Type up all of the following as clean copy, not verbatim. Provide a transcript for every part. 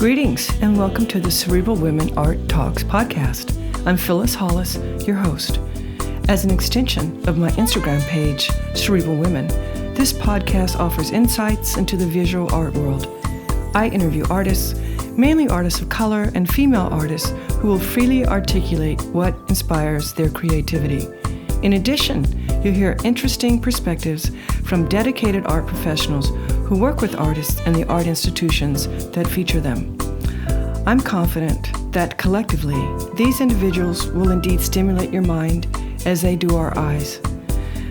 Greetings and welcome to the Cerebral Women Art Talks podcast. I'm Phyllis Hollis, your host. As an extension of my Instagram page, Cerebral Women, this podcast offers insights into the visual art world. I interview artists, mainly artists of color and female artists who will freely articulate what inspires their creativity. In addition, you'll hear interesting perspectives from dedicated art professionals who work with artists and the art institutions that feature them. I'm confident that collectively, these individuals will indeed stimulate your mind as they do our eyes.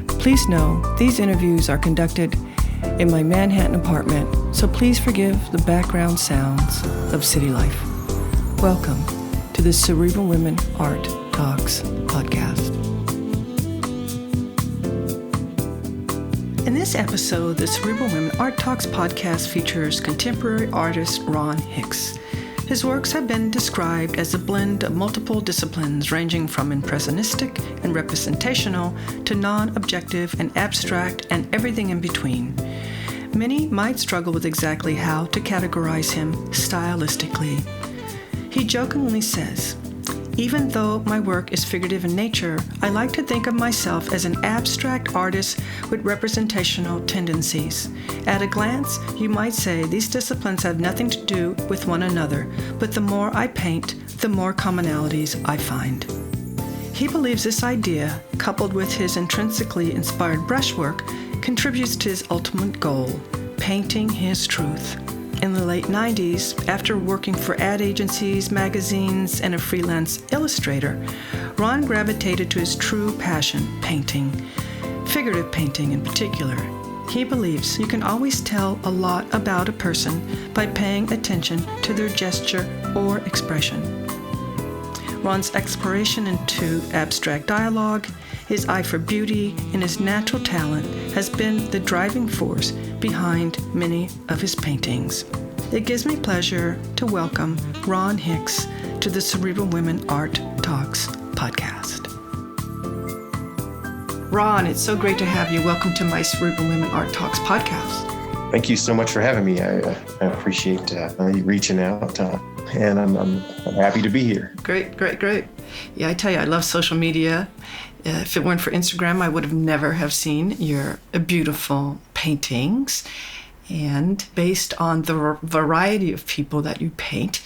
Please know these interviews are conducted in my Manhattan apartment, so please forgive the background sounds of city life. Welcome to the Cerebral Women Art Talks podcast. In this episode, the Cerebral Women Art Talks podcast features contemporary artist Ron Hicks. His works have been described as a blend of multiple disciplines ranging from impressionistic and representational to non-objective and abstract and everything in between. Many might struggle with exactly how to categorize him stylistically. He jokingly says, "Even though my work is figurative in nature, I like to think of myself as an abstract artist with representational tendencies. At a glance, you might say these disciplines have nothing to do with one another, but the more I paint, the more commonalities I find." He believes this idea, coupled with his intrinsically inspired brushwork, contributes to his ultimate goal, painting his truth. In the late 90s, after working for ad agencies, magazines, and a freelance illustrator, Ron gravitated to his true passion, painting, figurative painting in particular. He believes you can always tell a lot about a person by paying attention to their gesture or expression. Ron's exploration into abstract dialogue, his eye for beauty, and his natural talent has been the driving force behind many of his paintings. It gives me pleasure to welcome Ron Hicks to the Cerebral Women Art Talks podcast. Ron, it's so great to have you. Welcome to my Cerebral Women Art Talks podcast. Thank you so much for having me. I appreciate you reaching out, and I'm happy to be here. Great. Yeah, I tell you, I love social media. If it weren't for Instagram, I would have never have seen your beautiful paintings. And based on the variety of people that you paint,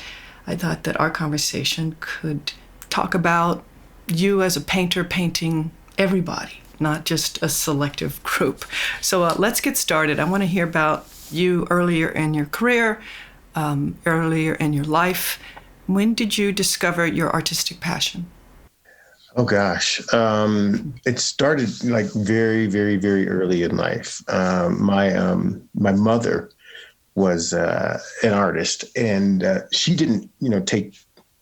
I thought that our conversation could talk about you as a painter painting everybody, not just a selective group. So let's get started. I want to hear about you earlier in your career, earlier in your life. When did you discover your artistic passion? Oh gosh, it started like very, very, very early in life. My mother was an artist, and she didn't, take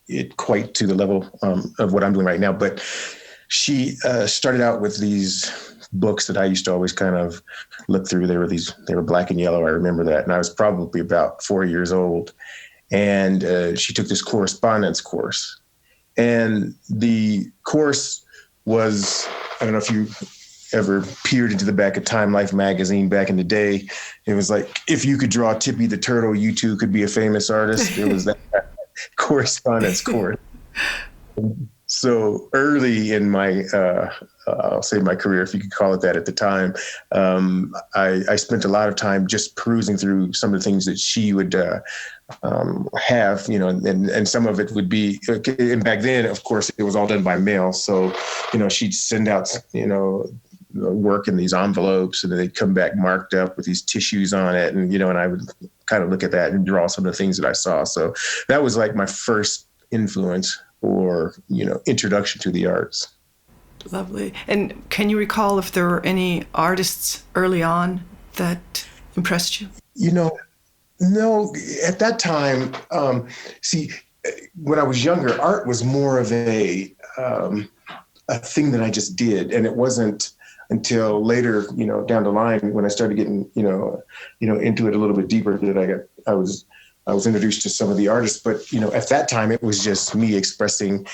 it quite to the level of what I'm doing right now. But she started out with these books that I used to always kind of look through. They were black and yellow. I remember that, and I was probably about 4 years old. And she took this correspondence course. And the course was, I don't know if you ever peered into the back of Time Life magazine back in the day. It was like, if you could draw Tippy the Turtle, you too could be a famous artist. It was that correspondence course. So early in my, I'll say my career, if you could call it that at the time, I spent a lot of time just perusing through some of the things that she would have, and some of it would be, and back then, of course, it was all done by mail. So, she'd send out, work in these envelopes, and then they'd come back marked up with these tissues on it. And, and I would kind of look at that and draw some of the things that I saw. So that was like my first influence or, introduction to the arts. Lovely. And can you recall if there were any artists early on that impressed you? No, at that time, when I was younger, art was more of a thing that I just did. And it wasn't until later, down the line when I started getting, into it a little bit deeper that I was introduced to some of the artists. But, at that time, it was just me expressing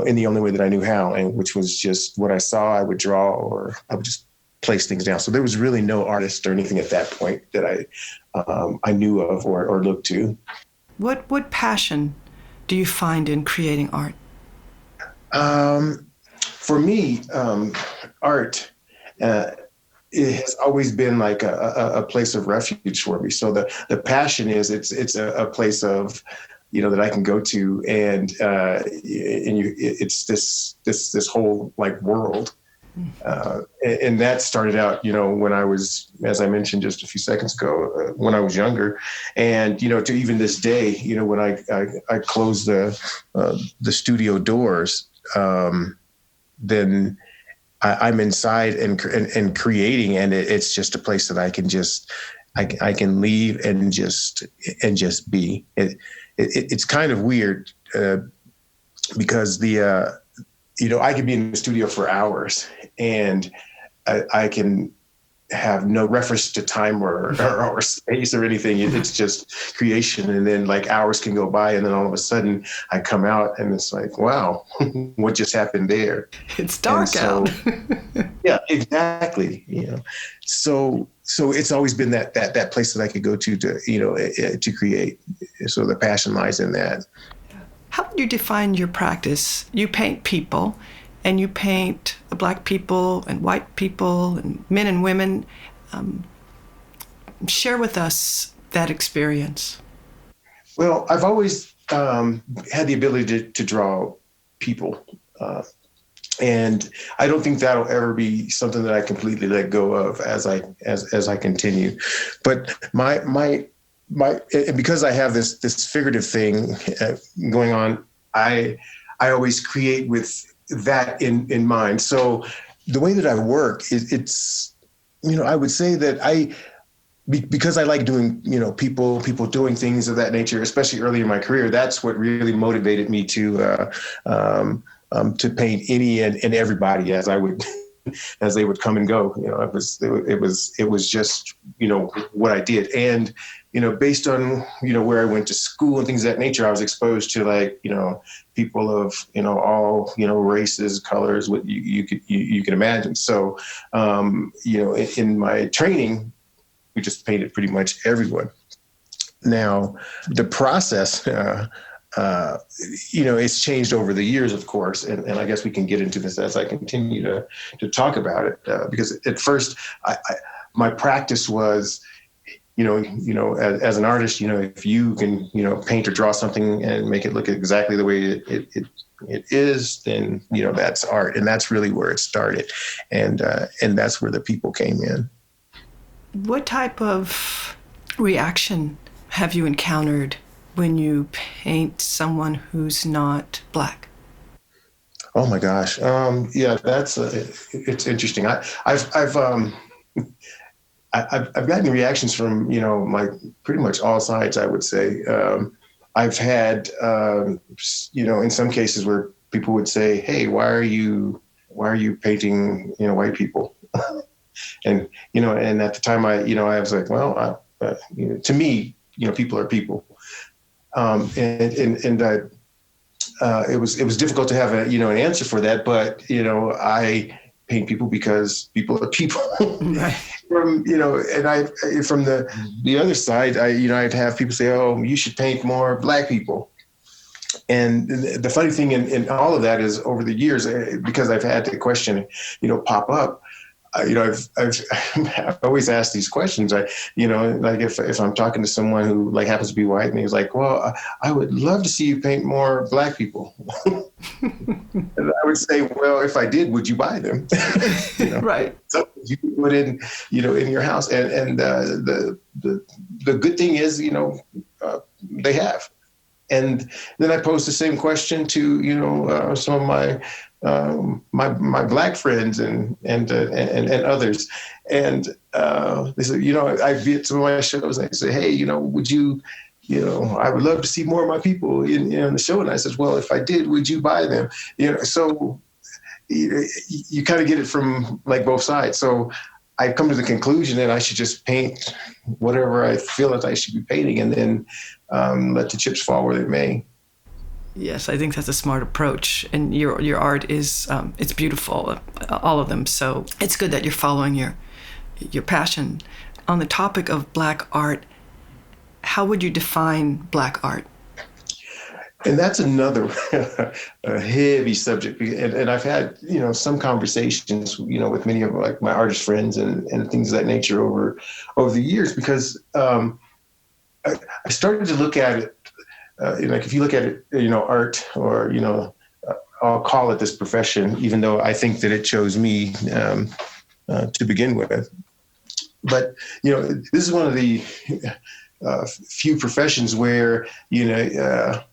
in the only way that I knew how, and which was just what I saw, I would draw, or I would just place things down. So there was really no artist or anything at that point that I knew of or looked to. What passion do you find in creating art? For me, art, it has always been like a place of refuge for me. So the passion is it's a place of, that I can go to, it's this whole like world. And that started out, when I was, as I mentioned just a few seconds ago, when I was younger, and to even this day, when I close the studio doors, then I'm inside and creating, and it's just a place that I can I can leave and just be. It's kind of weird because I could be in the studio for hours, and I can have no reference to time or space or anything. It's just creation. And then like hours can go by, and then all of a sudden I come out and it's like, wow, what just happened there? It's dark out. Yeah, exactly. So it's always been that place that I could go to create. So the passion lies in that. How would you define your practice? You paint people, and you paint Black people and white people and men and women. Share with us that experience. Well, I've always had the ability to draw people. And I don't think that'll ever be something that I completely let go of as I continue. But my because I have this figurative thing going on, I always create with that in mind. So the way that I work, it's I would say that because I like doing people doing things of that nature, especially early in my career. That's what really motivated me to paint any and everybody as they would come and go. It was just what I did. And based on where I went to school and things of that nature, I was exposed to like people of all races, colors, what you could imagine. So in my training, we just painted pretty much everyone. Now the process it's changed over the years, of course, and I guess we can get into this as I continue to talk about it, because at first my practice was as an artist, if you can, paint or draw something and make it look exactly the way it is, then, that's art. And that's really where it started. And that's where the people came in. What type of reaction have you encountered when you paint someone who's not Black? Oh my gosh. Yeah, it's interesting. I've gotten reactions from, like pretty much all sides, I would say. I've had, in some cases where people would say, hey, why are you painting, white people? And, and at the time I was like, well, to me, people are people. It was difficult to have an answer for that, but, I paint people because people are people. Right. From the other side, I'd have people say, oh, you should paint more Black people. And the funny thing in all of that is over the years, because I've had the question, pop up, I've always asked these questions. Like if I'm talking to someone who like happens to be white, and he's like, well, I would love to see you paint more Black people. And I would say, well, if I did, would you buy them? Right. So you put in, in your house, and the good thing is, they have. And then I posed the same question to, some of my Black friends and others. And they said, I visit some of my shows and they say, hey, would you, I would love to see more of my people in the show. And I said, well, if I did, would you buy them? So you kind of get it from like both sides. So I've come to the conclusion that I should just paint whatever I feel that I should be painting, and then let the chips fall where they may. Yes, I think that's a smart approach. And your art is, it's beautiful, all of them. So it's good that you're following your passion. On the topic of Black art, how would you define Black art? And that's another a heavy subject. And I've had, some conversations, with many of like my artist friends and things of that nature over the years, because I started to look at it, like if you look at it, art, or, I'll call it this profession, even though I think that it chose me to begin with. But, this is one of the few professions where,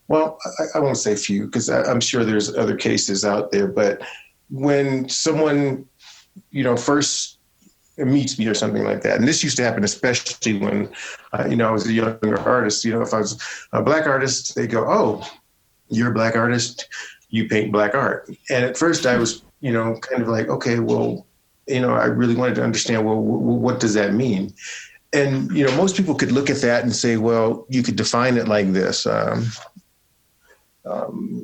well, I won't say few, because I'm sure there's other cases out there. But when someone, first meets me or something like that, and this used to happen especially when, I was a younger artist, if I was a Black artist, they go, "Oh, you're a Black artist, you paint Black art." And at first I was, kind of like, okay, well, I really wanted to understand, well, what does that mean? And, most people could look at that and say, well, you could define it like this.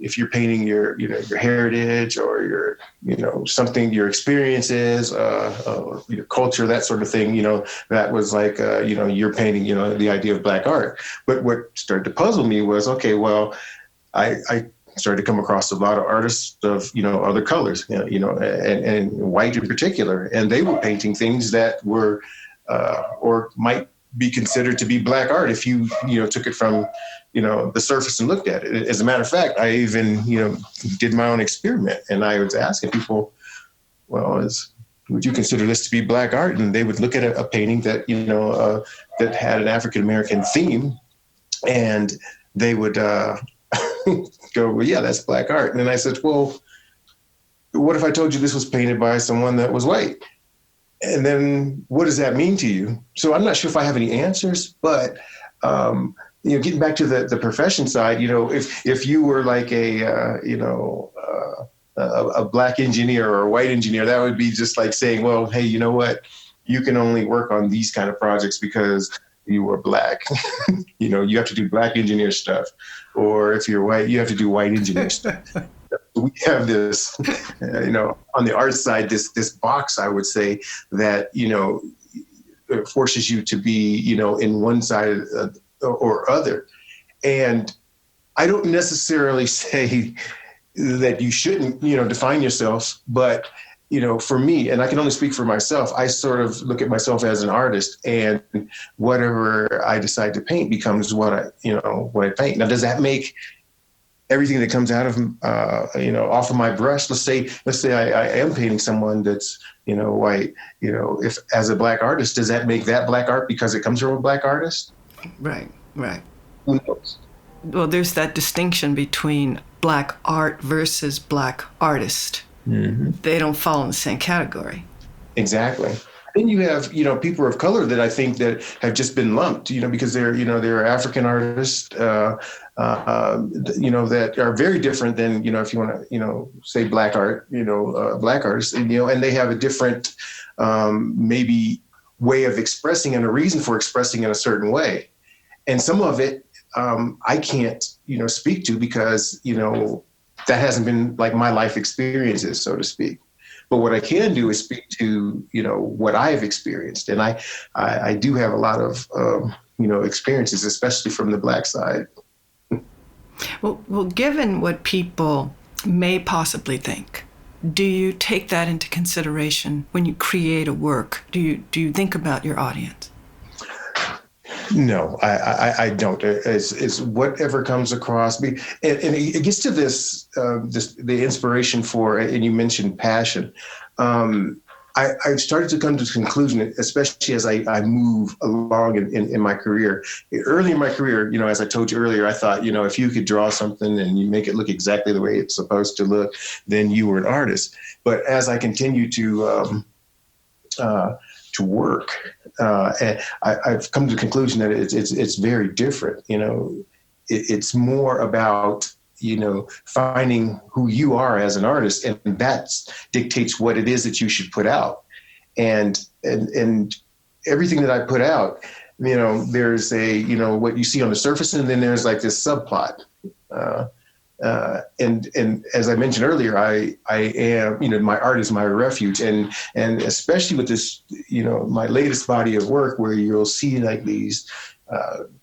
If you're painting your heritage, or your, something, your experiences, your culture, that sort of thing, that was like, you're painting, the idea of Black art. But what started to puzzle me was, okay, well, I started to come across a lot of artists of, other colors, and white in particular, and they were painting things that were, or might be considered to be Black art if you, took it from, the surface and looked at it. As a matter of fact, I even, did my own experiment, and I was asking people, well, would you consider this to be Black art? And they would look at a painting that, that had an African-American theme, and they would go, well, yeah, that's Black art. And then I said, well, what if I told you this was painted by someone that was white? And then what does that mean to you? So I'm not sure if I have any answers, but, getting back to the profession side, if you were like a Black engineer or a white engineer, that would be just like saying, well, hey, you know what? You can only work on these kind of projects because you are Black. You have to do Black engineer stuff. Or if you're white, you have to do white engineer stuff. We have this, on the art side, this box, I would say, that, it forces you to be, in one side or other. And I don't necessarily say that you shouldn't, define yourself, but, for me, and I can only speak for myself, I sort of look at myself as an artist, and whatever I decide to paint becomes what I paint. Now, does that make everything that comes out of, off of my brush? Let's say I am painting someone that's, white, if as a Black artist, does that make that Black art because it comes from a Black artist? Right. Who knows? Well, there's that distinction between Black art versus Black artist. Mm-hmm. They don't fall in the same category. Exactly. Then you have, people of color that I think that have just been lumped, because they're African artists, that are very different than, if you want to, say Black art, Black artists, and they have a different, maybe way of expressing and a reason for expressing in a certain way. And some of it, I can't, speak to because, that hasn't been like my life experiences, so to speak. But what I can do is speak to, what I've experienced. And I do have a lot of, experiences, especially from the Black side. Well, given what people may possibly think, do you take that into consideration when you create a work? Do you think about your audience? No, I don't. It's whatever comes across me, and it gets to this the inspiration for. And you mentioned passion. I've started to come to the conclusion, especially as I move along in my career. Early in my career, as I told you earlier, I thought, if you could draw something and you make it look exactly the way it's supposed to look, then you were an artist. But as I continue to work, and I've come to the conclusion that it's very different. It's more about finding who you are as an artist, and that dictates what it is that you should put out. And everything that I put out, there's what you see on the surface, and then there's like this subplot. And as I mentioned earlier, I am, my art is my refuge, and especially with this, my latest body of work, where you'll see like these,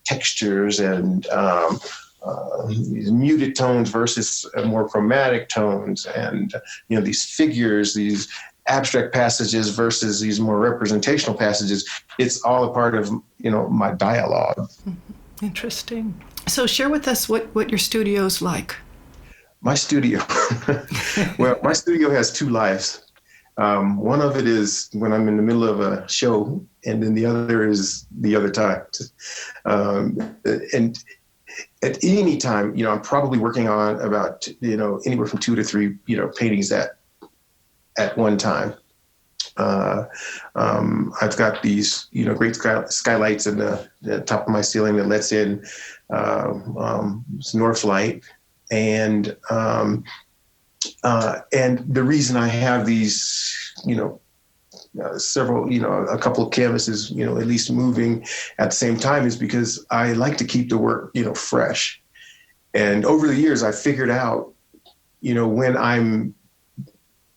textures and these muted tones versus more chromatic tones, and these figures, these abstract passages versus these more representational passages. It's all a part of my dialogue. Interesting. So share with us what your studio's like. My studio. Well, my studio has two lives. One of it is when I'm in the middle of a show, and then the other is the other time. And at any time, I'm probably working on about, anywhere from 2 to 3, paintings at one time. I've got these, great skylights in the top of my ceiling that lets in north light. And the reason I have these, several, a couple of canvases, at least moving at the same time, is because I like to keep the work, fresh. And over the years, I figured out, when I'm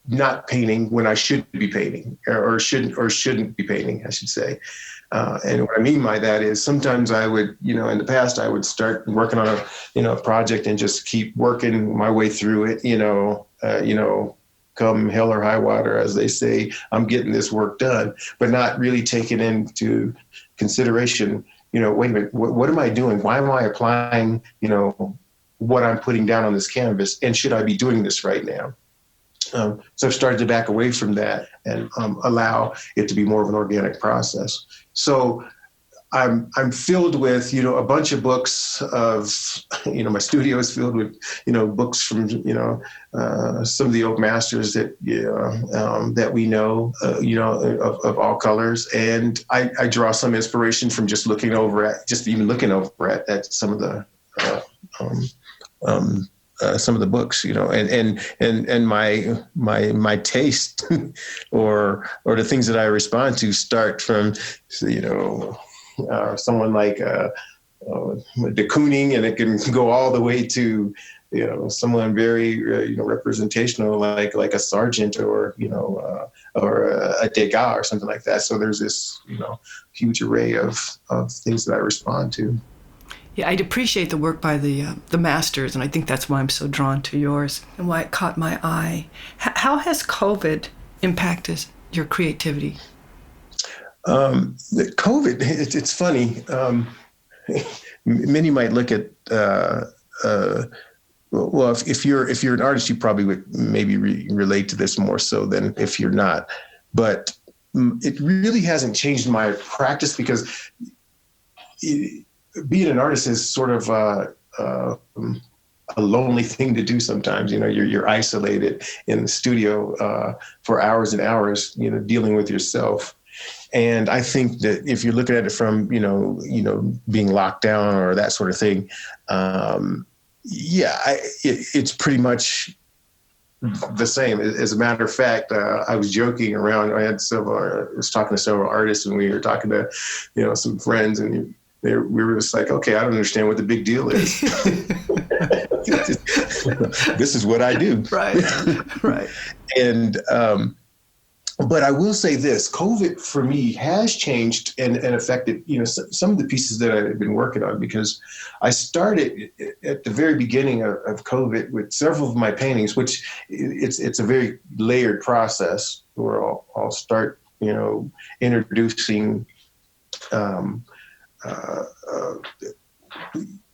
not painting, when I should be painting, or shouldn't be painting, I should say. And what I mean by that is sometimes I would, in the past, I would start working on a project and just keep working my way through it, come hell or high water, as they say, I'm getting this work done, but not really taking into consideration, wait a minute, what am I doing? Why am I applying, what I'm putting down on this canvas? And should I be doing this right now? So I've started to back away from that and allow it to be more of an organic process. So I'm filled with, a bunch of books of, my studio is filled with, books from, some of the old masters that, that we know, of all colors. And I draw some inspiration from just looking over at some of the, some of the books, and my taste or the things that I respond to start from, someone like de Kooning, and it can go all the way to, someone very, representational, like a Sargent or a Degas or something like that. So there's this, huge array of things that I respond to. Yeah, I'd appreciate the work by the masters, and I think that's why I'm so drawn to yours and why it caught my eye. How has COVID impacted your creativity? COVID, it's funny. Many might look at, well, if you're an artist, you probably would maybe relate to this more so than if you're not. But it really hasn't changed my practice, because being an artist is sort of a lonely thing to do sometimes. You're isolated in the studio for hours and hours, dealing with yourself. And I think that if you're looking at it from, being locked down or that sort of thing, it's pretty much the same. As a matter of fact, I was joking around. I was talking to several artists, and we were talking to, some friends, and we were just like, okay, I don't understand what the big deal is. This is what I do. Right. And, but I will say this, COVID for me has changed and affected, some of the pieces that I've been working on, because I started at the very beginning of COVID with several of my paintings, which it's a very layered process where I'll start, introducing,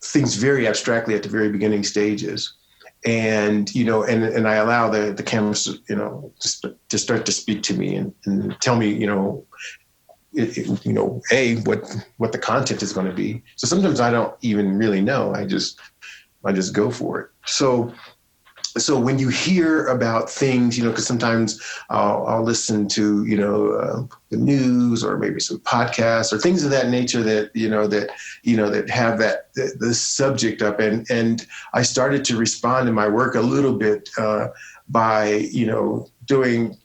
things very abstractly at the very beginning stages. And, and I allow the canvas, to start to speak to me and tell me, what the content is going to be. So sometimes I don't even really know. I just go for it. So when you hear about things, because sometimes I'll listen to, the news or maybe some podcasts or things of that nature that, that have the subject up. And I started to respond in my work a little bit by, doing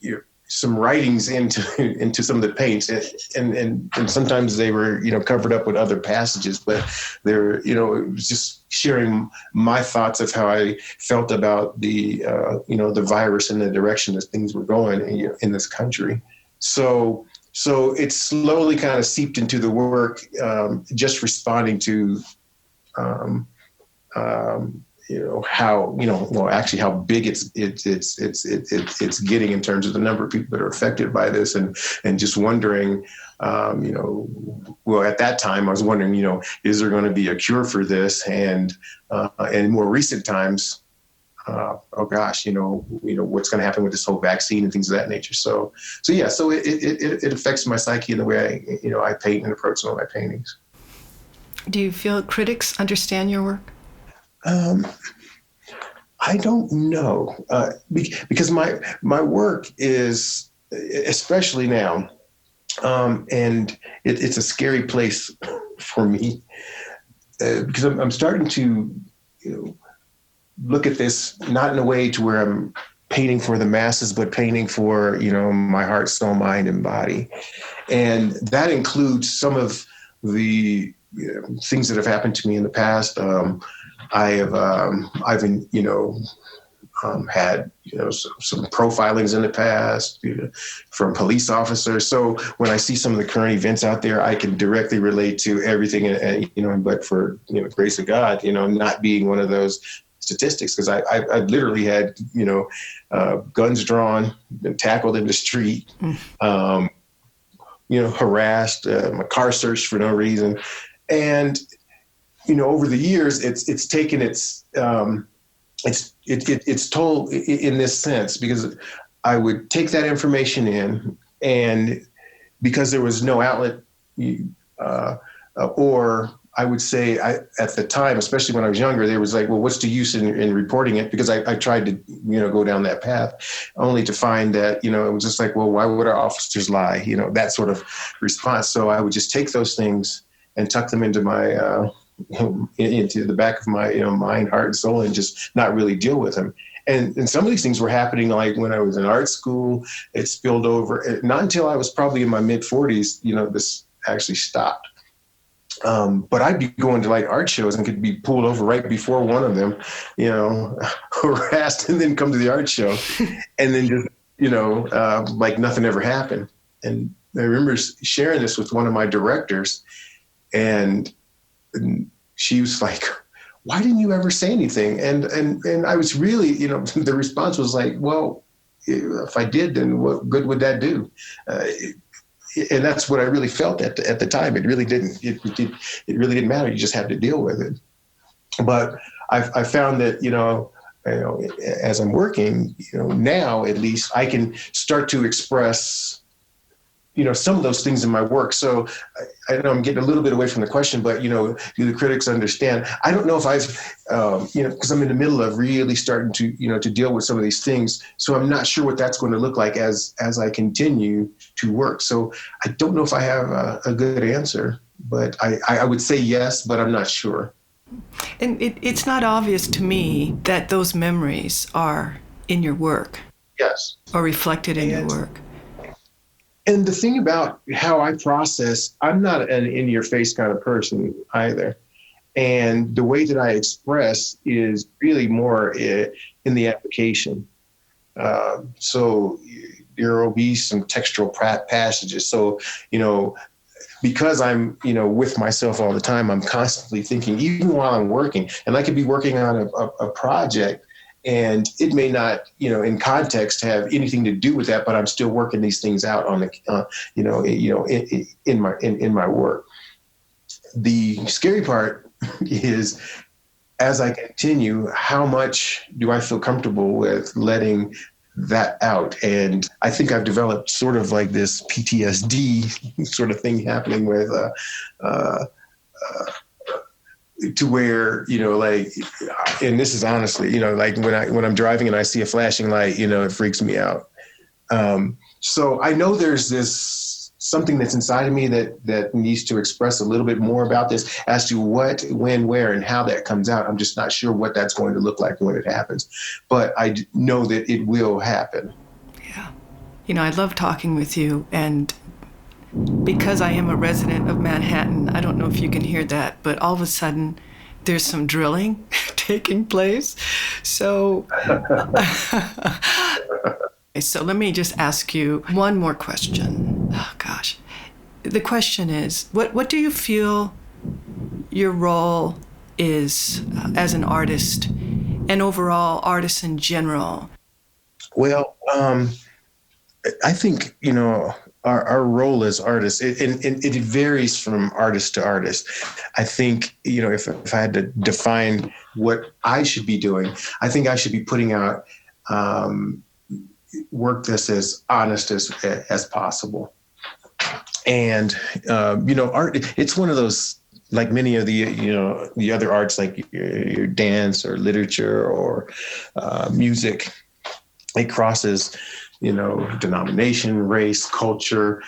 some writings into some of the paints, and sometimes they were covered up with other passages, but they're it was just sharing my thoughts of how I felt about the the virus and the direction that things were going in this country. So So it slowly kind of seeped into the work, just responding to, actually how big it's getting in terms of the number of people that are affected by this, and just wondering, at that time I was wondering, is there going to be a cure for this? And in more recent times, what's going to happen with this whole vaccine and things of that nature. So it affects my psyche in the way I paint and approach some of my paintings. Do you feel critics understand your work? I don't know, because my work is, especially now, and it's a scary place for me, because I'm starting to look at this not in a way to where I'm painting for the masses, but painting for my heart, soul, mind, and body, and that includes some of the things that have happened to me in the past. I've had some profilings in the past from police officers. So when I see some of the current events out there, I can directly relate to everything. And but for the grace of God, not being one of those statistics, because I literally had guns drawn, been tackled in the street, harassed, my car searched for no reason, and over the years, it's taken its toll in this sense, because I would take that information in, and because there was no outlet, or I would say at the time, especially when I was younger, there was like, well, what's the use in reporting it? Because I tried to go down that path, only to find that it was just like, well, why would our officers lie? That sort of response. So I would just take those things and tuck them into my into the back of my mind, heart, and soul, and just not really deal with them. And some of these things were happening like when I was in art school. It spilled over. Not until I was probably in my mid 40s, this actually stopped. But I'd be going to like art shows and could be pulled over right before one of them, harassed, and then come to the art show, and then just like nothing ever happened. And I remember sharing this with one of my directors, and she was like, why didn't you ever say anything? And I was really, the response was like, well, if I did, then what good would that do? And that's what I really felt at the time. It really didn't. It really didn't matter. You just had to deal with it. But I found that as I'm working, now at least I can start to express some of those things in my work. So I know I'm getting a little bit away from the question, but do the critics understand? I don't know if I've because I'm in the middle of really starting to to deal with some of these things. So I'm not sure what that's going to look like as I continue to work. So I don't know if I have a good answer, but I would say yes, but I'm not sure. And it's not obvious to me that those memories are in your work. Yes. Or reflected in your work. And the thing about how I process, I'm not an in-your-face kind of person either. And the way that I express is really more in the application. So there will be some textual passages. So, because I'm, with myself all the time, I'm constantly thinking, even while I'm working, and I could be working on a project, and it may not, in context have anything to do with that, but I'm still working these things out on the, in my work. The scary part is, as I continue, how much do I feel comfortable with letting that out? And I think I've developed sort of like this PTSD sort of thing happening with, to where, like, and this is honestly, like when I'm driving and I see a flashing light, it freaks me out. So I know there's something that's inside of me that needs to express a little bit more about this as to what, when, where, and how that comes out. I'm just not sure what that's going to look like when it happens, but I know that it will happen. Yeah. I love talking with you, and because I am a resident of Manhattan, I don't know if you can hear that, but all of a sudden there's some drilling taking place. So, so let me just ask you one more question. Oh, gosh. The question is, what do you feel your role is as an artist and overall artists in general? Well, I think, our role as artists, it varies from artist to artist. I think, if I had to define what I should be doing, I think I should be putting out work that's as honest as possible. And, art, it's one of those, like many of the other arts, like your dance or literature or music, it crosses, denomination, race, culture.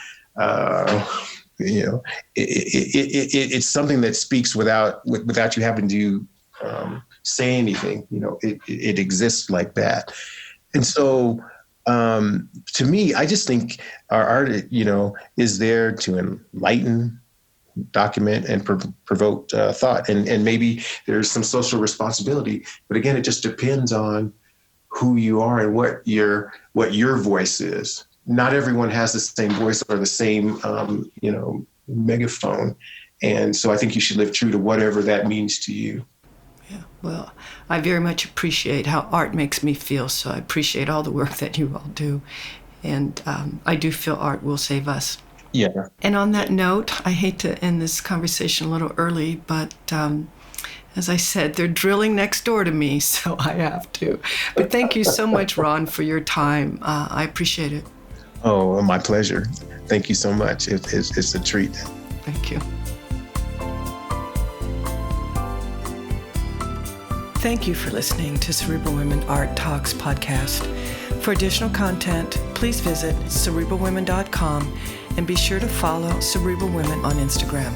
It's something that speaks without you having to say anything. It exists like that. And so, to me, I just think our art, is there to enlighten, document, and provoke thought. And maybe there's some social responsibility. But again, it just depends on who you are and what your voice is. Not everyone has the same voice or the same, megaphone. And so I think you should live true to whatever that means to you. Yeah, well, I very much appreciate how art makes me feel, so I appreciate all the work that you all do. And I do feel art will save us. Yeah. And on that note, I hate to end this conversation a little early, but as I said, they're drilling next door to me, so I have to. But thank you so much, Ron, for your time. I appreciate it. Oh, my pleasure. Thank you so much. It's a treat. Thank you. Thank you for listening to Cerebral Women Art Talks podcast. For additional content, please visit cerebralwomen.com and be sure to follow Cerebral Women on Instagram.